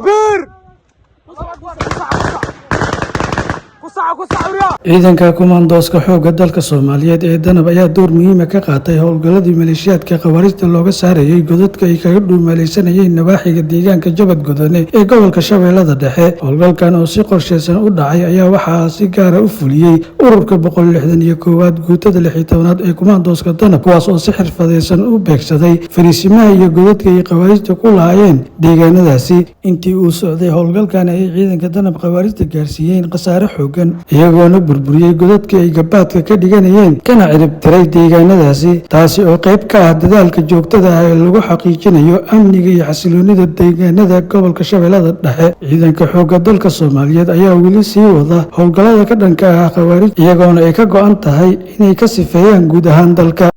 تكبير ciidanka kumaandooska xoogga dalka Soomaaliyeed ee Danab ayaa door muhiim ah ka qaatay howlgalladii maleeshiyaadka khawaarijta looga saarayay godadka ay kaga dhuumaalaysanayeen nawaaxiga deegaanka Jabad Gudane ee gobolka Shabeellada Dhexe. Howlgalkan oo si qorsheysan u dhacay ayaa waxaa si gaar ah u fuliyay ururka 161aad guutada 16aad ee kumaandooska Danab, kuwaas oo si xirfadeysan u beegsaday fariisimaha iyo godadka ay khawaarijta ku lahaayeen deegaanadaasi. Intii uu socday howlgalkan ay ciidanka Danab khawaarijta gaarsiiyeen khasaare xooggan, iyagoona burburiyay godadkii ay gabaadka ka dhiganayeen kana cirib tiray deegaanadaasi, taasi oo qayb ka ah dadaalka joogtada ah ee lagu xaqiijinayo amniga iyo xasiloonida deegaanada gobolka Shabeellada Dhexe. Ciidanka xoogga dalka Soomaaliyeed ayaa weli sii wada howlgallada ka dhanka ah khawaarij, iyagoona ay ka go'an tahay inay ka sifeeyaan guud ahaan dalka.